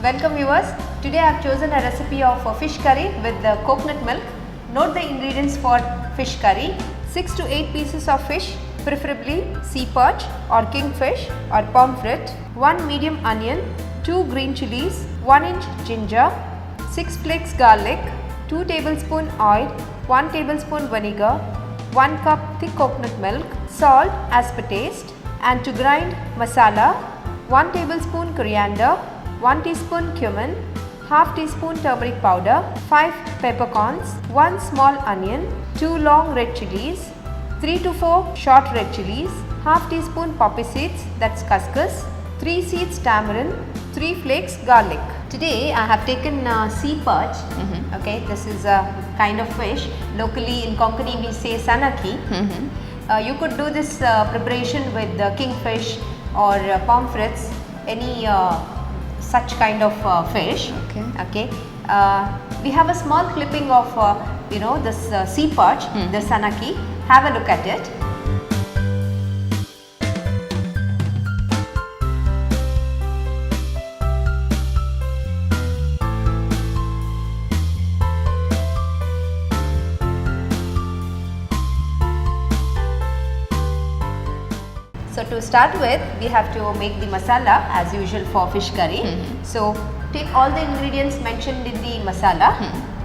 Welcome viewers. Today I have chosen a recipe of fish curry with the coconut milk. Note the ingredients for fish curry: 6 to 8 pieces of fish, preferably sea perch or kingfish or pomfret, 1 medium onion, 2 green chilies, 1 inch ginger, 6 flakes garlic, 2 tablespoon oil, 1 tablespoon vinegar, 1 cup thick coconut milk, salt as per taste, and to grind masala: 1 tablespoon coriander, 1 teaspoon cumin, half teaspoon turmeric powder, 5 peppercorns, 1 small onion, 2 long red chilies, 3 to 4 short red chilies, half teaspoon poppy seeds, that's couscous, 3 seeds tamarind, 3 flakes garlic. Today I have taken sea perch. Okay, this is a kind of fish. Locally in Konkani we say sanaki. You could do this preparation with kingfish or pomfrets, any such kind of fish. Okay. We have a small clipping of this sea perch, the sanaki. Have a look at it. So to start with, we have to make the masala as usual for fish curry. So take all the ingredients mentioned in the masala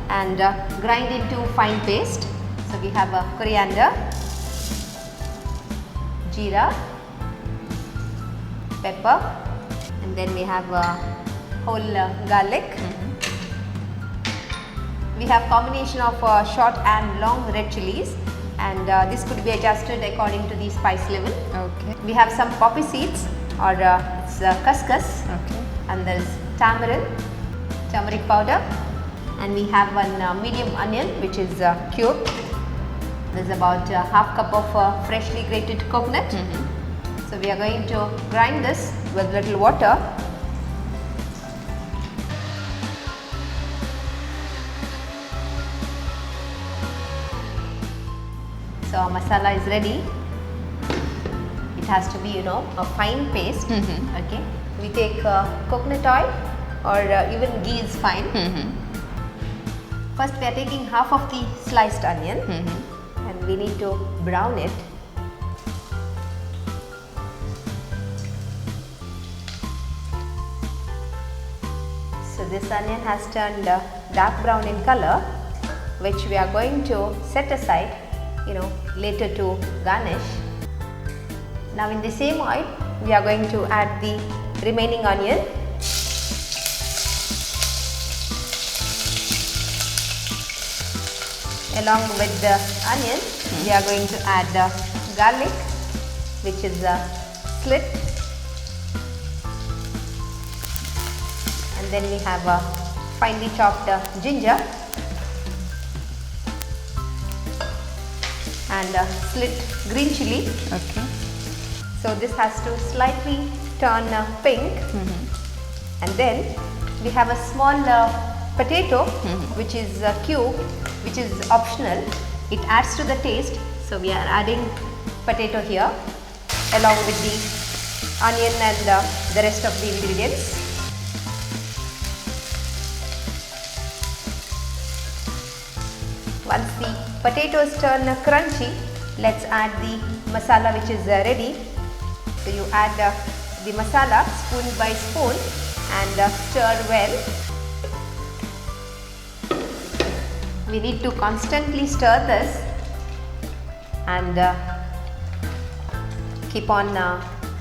and grind into fine paste. So we have coriander, jeera, pepper, and then we have whole garlic. We have combination of short and long red chilies, and this could be adjusted according to the spice level. We have some poppy seeds or it's couscous, and there is tamarind, turmeric powder, and we have one medium onion which is cubed. There is about half cup of freshly grated coconut. So we are going to grind this with little water. So our masala is ready. It has to be, a fine paste. Okay. We take coconut oil or even ghee is fine. First we are taking half of the sliced onion and we need to brown it. So this onion has turned dark brown in color, which we are going to set aside later to garnish. Now in the same oil we are going to add the remaining onion. Along with the onion we are going to add garlic, which is slit, and then we have finely chopped ginger and slit green chili. So this has to slightly turn pink, and then we have a small potato which is cube, which is optional. It adds to the taste, so we are adding potato here along with the onion and the rest of the ingredients. Once the potatoes turn crunchy, let's add the masala which is ready. So you add the masala spoon by spoon and stir well. We need to constantly stir this and keep on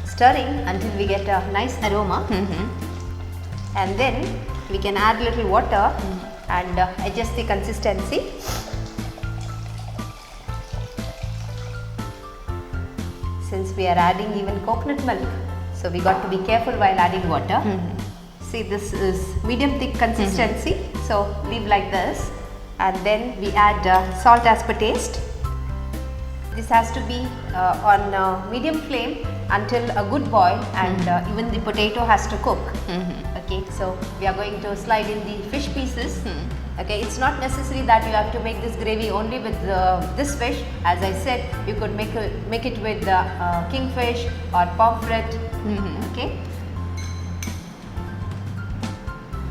stirring until we get a nice aroma. And then we can add little water and adjust the consistency. Since we are adding even coconut milk, so we got to be careful while adding water. See, this is medium thick consistency, so leave like this, and then we add salt as per taste. This has to be on medium flame until a good boil, and even the potato has to cook. Okay, so we are going to slide in the fish pieces. Okay, it's not necessary that you have to make this gravy only with this fish. As I said, you could make it with kingfish or pomfret. Okay.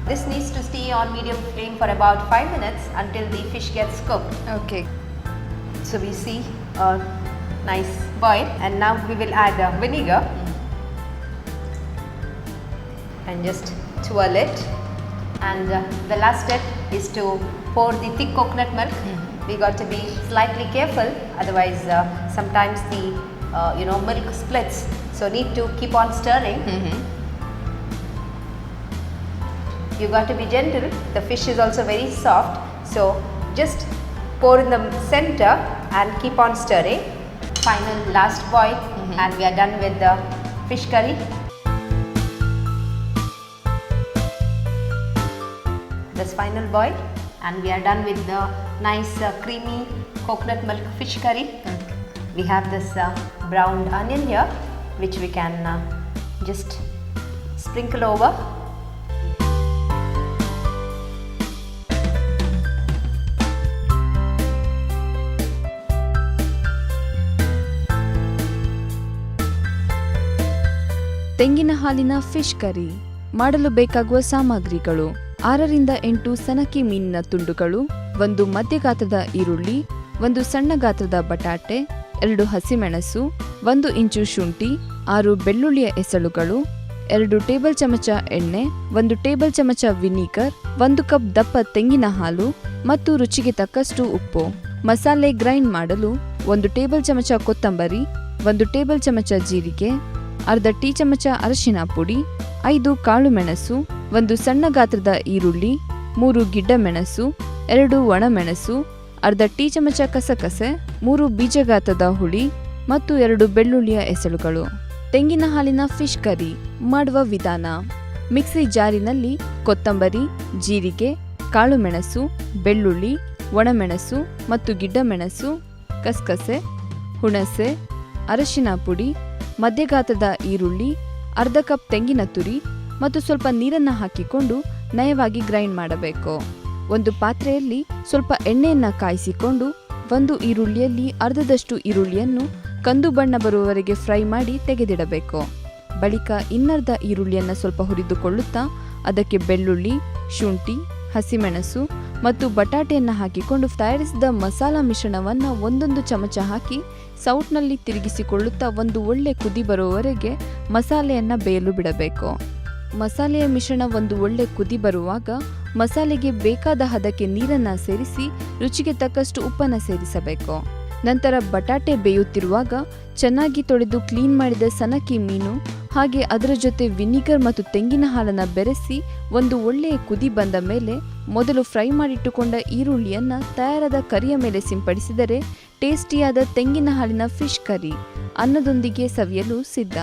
This needs to stay on medium flame for about 5 minutes until the fish gets cooked. Okay. So we see a nice boil, and now we will add vinegar and just twirl it. And the last step is to pour the thick coconut milk. We got to be slightly careful, otherwise sometimes the milk splits. So need to keep on stirring. You got to be gentle. The fish is also very soft, so just pour in the center and keep on stirring. Final last boil, and we are done with the fish curry. This final boil, and we are done with the nice creamy coconut milk fish curry. We have this browned onion here, which we can just sprinkle over. ತೆಂಗಿನ ಹಾಲಿನ fish curry ಮಾಡಲು ಬೇಕಾಗುವ ಸಾಮಗ್ರಿಗಳು: 6 ರಿಂದ 8 ಸನಕಿ ಮೀನಿನ ತುಂಡುಗಳು, 1 ಮಧ್ಯ ಗಾತ್ರದ ಈರುಳ್ಳಿ, 1 ಸಣ್ಣ ಗಾತ್ರದ ಬಟಾಟೆ, 2 ಹಸಿಮೆಣಸು, 1 ಇಂಚು ಶುಂಠಿ, 6 ಬೆಳ್ಳುಳ್ಳಿಯ ಎಸಳುಗಳು, 2 ಟೇಬಲ್ ಚಮಚ ಎಣ್ಣೆ, 1 ಟೇಬಲ್ ಚಮಚ ವಿನಿಗರ್, 1 ಕಪ್ ದಪ್ಪ ತೆಂಗಿನ ಹಾಲು ಮತ್ತು ರುಚಿಗೆ ತಕ್ಕಷ್ಟು ಉಪ್ಪು. ಮಸಾಲೆ ಗ್ರೈಂಡ್ ಮಾಡಲು 1 ಟೇಬಲ್ ಚಮಚ ಕೊತ್ತಂಬರಿ, 1 ಟೇಬಲ್ ಚಮಚ ಜೀರಿಗೆ, ಅರ್ಧ ಟೀ ಚಮಚ ಅರಿಶಿನ ಪುಡಿ, 5 ಕಾಳು ಮೆಣಸು, 1 ಸಣ್ಣ ಗಾತ್ರದ ಈರುಳ್ಳಿ, 3 ಗಿಡ್ಡ ಮೆಣಸು, 2 ಒಣಮೆಣಸು, ಅರ್ಧ ಟೀ ಚಮಚ ಕಸಕಸೆ, 3 ಬೀಜ ಗಾತ್ರದ ಹುಳಿ ಮತ್ತು 2 ಬೆಳ್ಳುಳ್ಳಿಯ ಎಸಳುಗಳು. ತೆಂಗಿನ ಹಾಲಿನ ಫಿಶ್ ಕರಿ ಮಾಡುವ ವಿಧಾನ: ಮಿಕ್ಸಿ ಜಾರಿನಲ್ಲಿ ಕೊತ್ತಂಬರಿ, ಜೀರಿಗೆ, ಕಾಳು ಮೆಣಸು, ಬೆಳ್ಳುಳ್ಳಿ, ಒಣಮೆಣಸು ಮತ್ತು ಗಿಡ್ಡ ಮೆಣಸು, ಕಸಕಸೆ, ಹುಣಸೆ, ಅರಿಶಿನ ಪುಡಿ, ಮಧ್ಯಗಾತ್ರದ ಈರುಳ್ಳಿ, ಅರ್ಧ ಕಪ್ ತೆಂಗಿನ ತುರಿ ಮತ್ತು ಸ್ವಲ್ಪ ನೀರನ್ನು ಹಾಕಿಕೊಂಡು ನಯವಾಗಿ ಗ್ರೈಂಡ್ ಮಾಡಬೇಕು. ಒಂದು ಪಾತ್ರೆಯಲ್ಲಿ ಸ್ವಲ್ಪ ಎಣ್ಣೆಯನ್ನು ಕಾಯಿಸಿಕೊಂಡು 1 ಈರುಳ್ಳಿಯಲ್ಲಿ ಅರ್ಧದಷ್ಟು ಈರುಳ್ಳಿಯನ್ನು ಕಂದು ಬಣ್ಣ ಬರುವವರೆಗೆ ಫ್ರೈ ಮಾಡಿ ತೆಗೆದಿಡಬೇಕು. ಬಳಿಕ ಇನ್ನರ್ಧ ಈರುಳ್ಳಿಯನ್ನು ಸ್ವಲ್ಪ ಹುರಿದುಕೊಳ್ಳುತ್ತಾ ಅದಕ್ಕೆ ಬೆಳ್ಳುಳ್ಳಿ, ಶುಂಠಿ, ಹಸಿಮೆಣಸು ಮತ್ತು ಬಟಾಟೆಯನ್ನು ಹಾಕಿಕೊಂಡು ತಯಾರಿಸಿದ ಮಸಾಲಾ ಮಿಶ್ರಣವನ್ನು 1 ಚಮಚ ಹಾಕಿ ಸೌಟ್ನಲ್ಲಿ ತಿರುಗಿಸಿಕೊಳ್ಳುತ್ತಾ ಒಂದು ಒಳ್ಳೆ ಕುದಿ ಬರುವವರೆಗೆ ಮಸಾಲೆಯನ್ನು ಬೇಯಲು ಬಿಡಬೇಕು. ಮಸಾಲೆಯ ಮಿಶ್ರಣ ಒಂದು ಒಳ್ಳೆ ಕುದಿ ಬರುವಾಗ ಮಸಾಲೆಗೆ ಬೇಕಾದ ಹದಕ್ಕೆ ನೀರನ್ನು ಸೇರಿಸಿ ರುಚಿಗೆ ತಕ್ಕಷ್ಟು ಉಪ್ಪನ್ನು ಸೇರಿಸಬೇಕು. ನಂತರ ಬಟಾಟೆ ಬೇಯುತ್ತಿರುವಾಗ ಚೆನ್ನಾಗಿ ತೊಳೆದು ಕ್ಲೀನ್ ಮಾಡಿದ ಸನಕಿ ಮೀನು ಹಾಗೆ ಅದರ ಜೊತೆ ವಿನಿಗರ್ ಮತ್ತು ತೆಂಗಿನ ಹಾಲನ್ನು ಬೆರೆಸಿ ಒಂದು ಒಳ್ಳೆಯ ಕುದಿ ಬಂದ ಮೇಲೆ ಮೊದಲು ಫ್ರೈ ಮಾಡಿಟ್ಟುಕೊಂಡ ಈರುಳ್ಳಿಯನ್ನು ತಯಾರಾದ ಕರಿಯ ಮೇಲೆ ಸಿಂಪಡಿಸಿದರೆ ಟೇಸ್ಟಿಯಾದ ತೆಂಗಿನ ಹಾಲಿನ ಫಿಶ್ ಕರಿ ಅನ್ನದೊಂದಿಗೆ ಸವಿಯಲು ಸಿದ್ಧ.